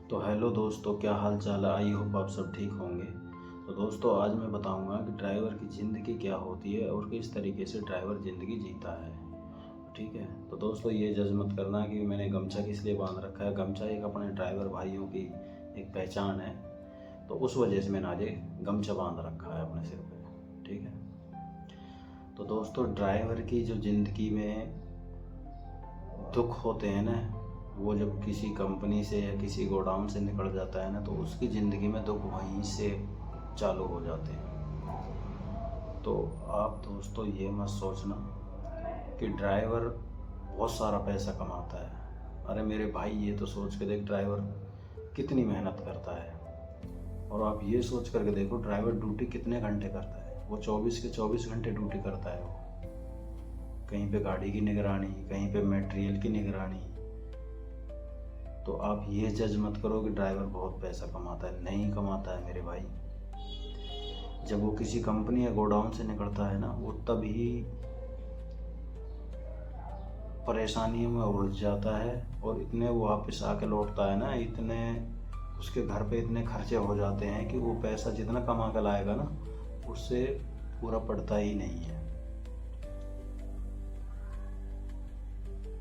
तो हेलो दोस्तों, क्या हाल चाल है। आई होप आप सब ठीक होंगे। तो दोस्तों, आज मैं बताऊंगा कि ड्राइवर की ज़िंदगी क्या होती है और किस तरीके से ड्राइवर ज़िंदगी जीता है। ठीक है। तो दोस्तों, ये जज मत करना कि मैंने गमछा किस लिए बांध रखा है। गमछा एक अपने ड्राइवर भाइयों की एक पहचान है, तो उस वजह से मैंने आज एक गमछा बांध रखा है अपने सिर पे। ठीक है। तो दोस्तों, ड्राइवर की जो ज़िंदगी में दुख होते हैं ना, वो जब किसी कंपनी से या किसी गोडाउन से निकल जाता है ना, तो उसकी ज़िंदगी में दुख वहीं से चालू हो जाते हैं। तो आप दोस्तों ये मत सोचना कि ड्राइवर बहुत सारा पैसा कमाता है। अरे मेरे भाई, ये तो सोच के देख ड्राइवर कितनी मेहनत करता है। और आप ये सोच करके देखो ड्राइवर ड्यूटी कितने घंटे करता है। वो 24 के 24 घंटे ड्यूटी करता है। वो कहीं पे गाड़ी की निगरानी, कहीं पे मटेरियल की निगरानी। तो आप ये जज मत करो कि ड्राइवर बहुत पैसा कमाता है। नहीं कमाता है मेरे भाई। जब वो किसी कंपनी या गोडाउन से निकलता है ना, वो तभी परेशानियों में उलझ जाता है। और इतने वो वापस आके लौटता है ना, इतने उसके घर पे इतने खर्चे हो जाते हैं कि वो पैसा जितना कमा कर लाएगा ना, उससे पूरा पड़ता ही नहीं है।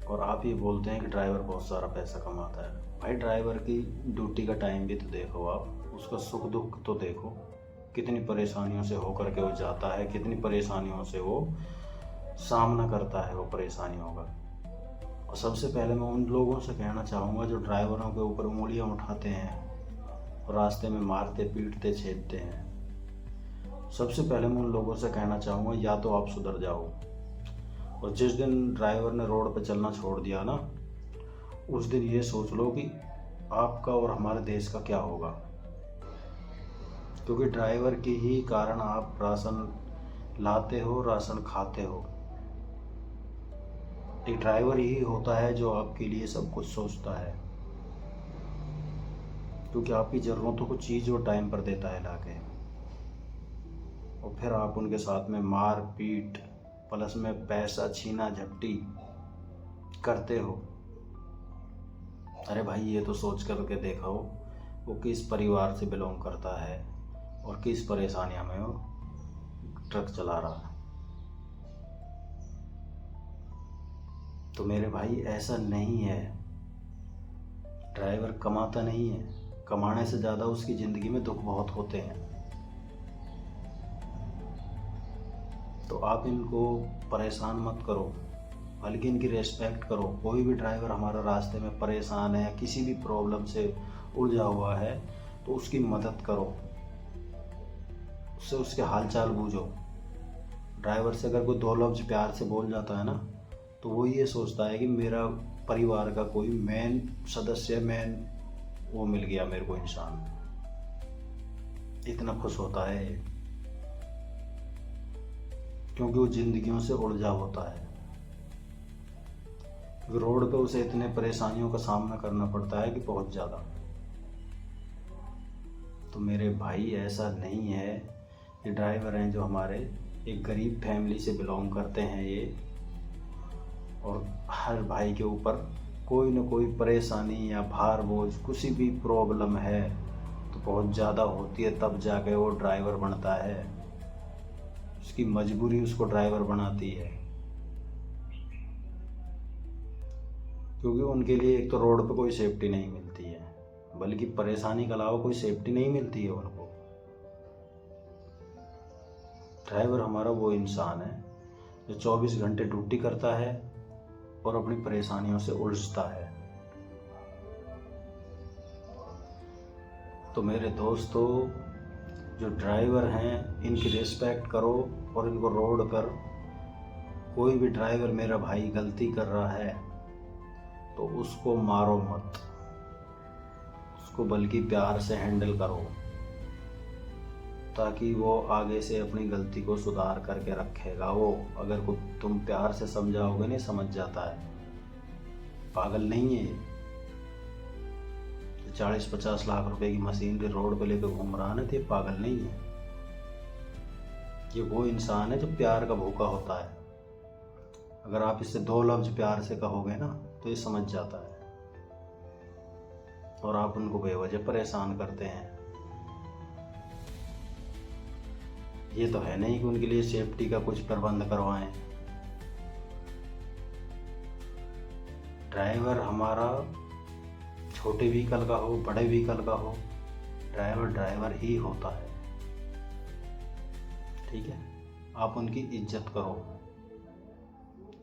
और आप ये बोलते हैं कि ड्राइवर बहुत सारा पैसा कमाता है। भाई, ड्राइवर की ड्यूटी का टाइम भी तो देखो आप, उसका सुख दुख तो देखो। कितनी परेशानियों से होकर के वो जाता है, कितनी परेशानियों से वो सामना करता है वो परेशानियों का। और सबसे पहले मैं उन लोगों से कहना चाहूँगा जो ड्राइवरों के ऊपर उंगलियाँ उठाते हैं और रास्ते में मारते पीटते छेदते हैं। सबसे पहले मैं उन लोगों से कहना चाहूँगा, या तो आप सुधर जाओ। और जिस दिन ड्राइवर ने रोड पर चलना छोड़ दिया ना, उस दिन ये सोच लो कि आपका और हमारे देश का क्या होगा। क्योंकि ड्राइवर के ही कारण आप राशन लाते हो, राशन खाते हो। एक ड्राइवर ही होता है जो आपके लिए सब कुछ सोचता है, क्योंकि आपकी ज़रूरतों को चीज़ वो टाइम पर देता है लाके। और फिर आप उनके साथ में मार पीट प्लस में पैसा छीना झपटी करते हो। अरे भाई, ये तो सोच करके देखो वो किस परिवार से बिलोंग करता है और किस परेशानियों में वो ट्रक चला रहा है। तो मेरे भाई, ऐसा नहीं है। ड्राइवर कमाता नहीं है। कमाने से ज़्यादा उसकी ज़िंदगी में दुख बहुत होते हैं। तो आप इनको परेशान मत करो, बल्कि इनकी रेस्पेक्ट करो। कोई भी ड्राइवर हमारा रास्ते में परेशान है, किसी भी प्रॉब्लम से उलझा हुआ है, तो उसकी मदद करो, उससे उसके हालचाल बूझो। ड्राइवर से अगर कोई दो लफ्ज़ प्यार से बोल जाता है ना, तो वो ये सोचता है कि मेरा परिवार का कोई मेन सदस्य, मेन वो मिल गया मेरे को इंसान। इतना खुश होता है क्योंकि वो जिंदगियों से उलझा होता है। रोड पे उसे इतने परेशानियों का सामना करना पड़ता है कि बहुत ज़्यादा। तो मेरे भाई, ऐसा नहीं है। ये ड्राइवर हैं जो हमारे एक गरीब फैमिली से बिलोंग करते हैं ये, और हर भाई के ऊपर कोई न कोई परेशानी या भार बोझ, किसी भी प्रॉब्लम है तो बहुत ज़्यादा होती है, तब जाके वो ड्राइवर बनता है। उसकी मजबूरी उसको ड्राइवर बनाती है, क्योंकि उनके लिए एक तो रोड पे कोई सेफ्टी नहीं मिलती है, बल्कि परेशानी के अलावा कोई सेफ्टी नहीं मिलती है उनको। ड्राइवर हमारा वो इंसान है जो 24 घंटे ड्यूटी करता है और अपनी परेशानियों से उलझता है। तो मेरे दोस्तों, जो ड्राइवर हैं इनकी रिस्पेक्ट करो। और इनको रोड पर कोई भी ड्राइवर मेरा भाई गलती कर रहा है तो उसको मारो मत, उसको बल्कि प्यार से हैंडल करो, ताकि वो आगे से अपनी गलती को सुधार करके रखेगा। वो अगर तुम प्यार से समझाओगे, नहीं समझ जाता है। पागल नहीं है ये। 40-50 लाख रुपए की मशीनरी रोड पे लेकर घूम रहा है ना, तो ये पागल नहीं है। ये वो इंसान है जो प्यार का भूखा होता है। अगर आप इससे दो लफ्ज़ प्यार से कहोगे ना, तो ये समझ जाता है। और आप उनको बेवजह परेशान करते हैं। ये तो है नहीं कि उनके लिए सेफ्टी का कुछ प्रबंध करवाएं। ड्राइवर हमारा छोटे व्हीकल का हो बड़े व्हीकल का हो, ड्राइवर ड्राइवर ही होता है। ठीक है, आप उनकी इज्जत करो,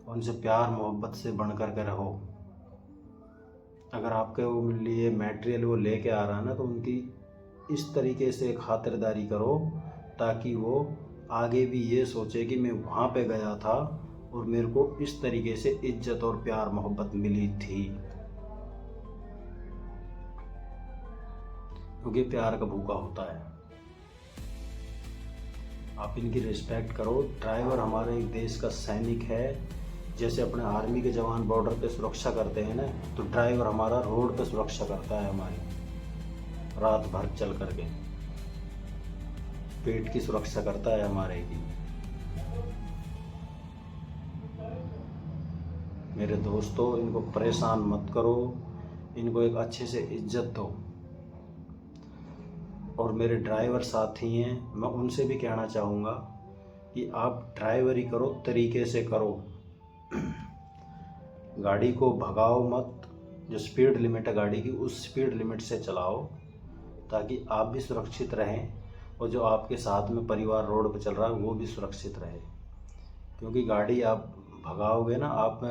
उनसे प्यार मोहब्बत से बन कर के रहो। अगर आपके वो लिए मटेरियल वो लेके आ रहा है ना, तो उनकी इस तरीके से खातिरदारी करो ताकि वो आगे भी ये सोचे कि मैं वहाँ पे गया था और मेरे को इस तरीके से इज्जत और प्यार मोहब्बत मिली थी, क्योंकि प्यार का भूखा होता है। आप इनकी रिस्पेक्ट करो। ड्राइवर हमारे देश का सैनिक है। जैसे अपने आर्मी के जवान बॉर्डर पे सुरक्षा करते हैं ना, तो ड्राइवर हमारा रोड पे सुरक्षा करता है हमारी, रात भर चल करके पेट की सुरक्षा करता है हमारे की। मेरे दोस्तों, इनको परेशान मत करो, इनको एक अच्छे से इज्जत दो। और मेरे ड्राइवर साथी हैं, मैं उनसे भी कहना चाहूँगा कि आप ड्राइवरी करो, तरीके से करो। गाड़ी को भगाओ मत, जो स्पीड लिमिट है गाड़ी की उस स्पीड लिमिट से चलाओ ताकि आप भी सुरक्षित रहें और जो आपके साथ में परिवार रोड पर चल रहा है वो भी सुरक्षित रहे। क्योंकि गाड़ी आप भगाओगे ना, आप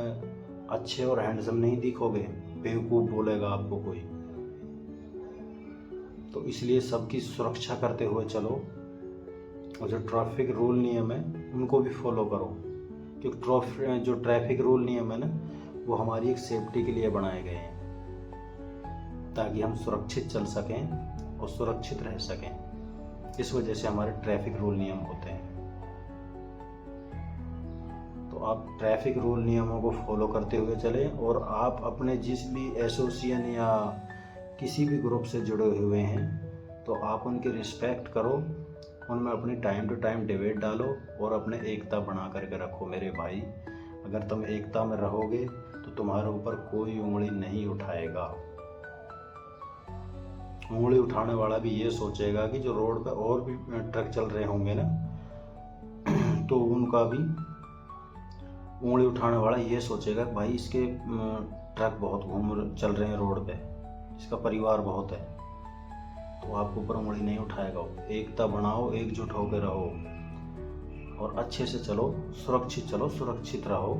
अच्छे और हैंडसम नहीं दिखोगे, बेवकूफ़ बोलेगा आपको कोई। तो इसलिए सबकी सुरक्षा करते हुए चलो, और जो ट्रैफिक रूल नियम है उनको भी फॉलो करो, क्योंकि जो ट्रैफिक रूल नियम है ना, वो हमारी एक सेफ्टी के लिए बनाए गए हैं ताकि हम सुरक्षित चल सकें और सुरक्षित रह सकें। इस वजह से हमारे ट्रैफिक रूल नियम होते हैं। तो आप ट्रैफिक रूल नियमों को फॉलो करते हुए चलें, और आप अपने जिस भी एसोसिएशन या किसी भी ग्रुप से जुड़े हुए हैं तो आप उनकी रिस्पेक्ट करो, उनमें अपनी टाइम टू टाइम डिबेट डालो और अपने एकता बना करके रखो। मेरे भाई, अगर तुम एकता में रहोगे तो तुम्हारे ऊपर कोई उंगली नहीं उठाएगा। उंगली उठाने वाला भी ये सोचेगा कि जो रोड पे और भी ट्रक चल रहे होंगे ना, तो उनका भी उंगली उठाने वाला ये सोचेगा कि भाई इसके ट्रक बहुत चल रहे हैं रोड पे, इसका परिवार बहुत है, तो आपके ऊपर उंगली नहीं उठाएगा। एकता बनाओ, एकजुट होकर रहो और अच्छे से चलो, सुरक्षित रहो,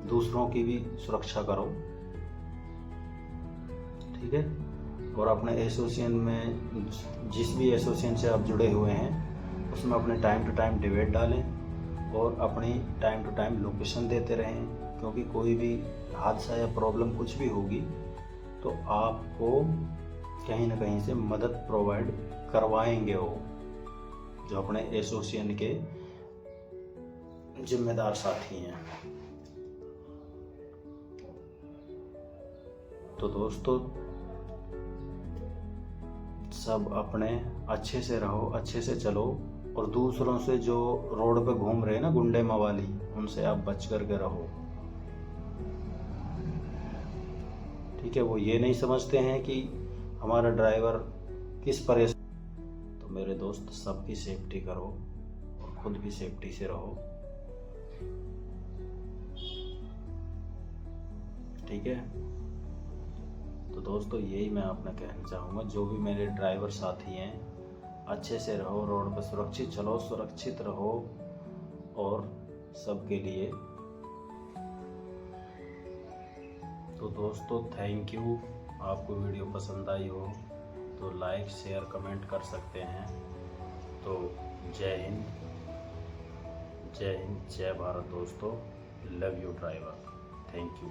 दूसरों की भी सुरक्षा करो। ठीक है, और अपने एसोसिएशन में, जिस भी एसोसिएशन से आप जुड़े हुए हैं, उसमें अपने टाइम टू टाइम डिबेट डालें और अपनी टाइम टू टाइम लोकेशन देते रहें, क्योंकि कोई भी हादसा या प्रॉब्लम कुछ भी होगी तो आपको कहीं ना कहीं से मदद प्रोवाइड करवाएंगे वो, जो अपने एसोसिएशन के जिम्मेदार साथी हैं। तो दोस्तों, सब अपने अच्छे से रहो, अच्छे से चलो, और दूसरों से जो रोड पे घूम रहे हैं ना गुंडे मवाली, उनसे आप बच करके रहो। ठीक है, वो ये नहीं समझते हैं कि हमारा ड्राइवर किस परेशान। तो मेरे दोस्त, सबकी सेफ्टी करो और खुद भी सेफ्टी से रहो। ठीक है, तो दोस्तों यही मैं आपने कहना चाहूँगा। जो भी मेरे ड्राइवर साथी हैं, अच्छे से रहो, रोड पर सुरक्षित चलो, सुरक्षित रहो, और सबके लिए। तो दोस्तों, थैंक यू। आपको वीडियो पसंद आई हो तो लाइक शेयर कमेंट कर सकते हैं। तो जय हिंद, जय हिंद, जय भारत दोस्तों। Love you driver, thank you.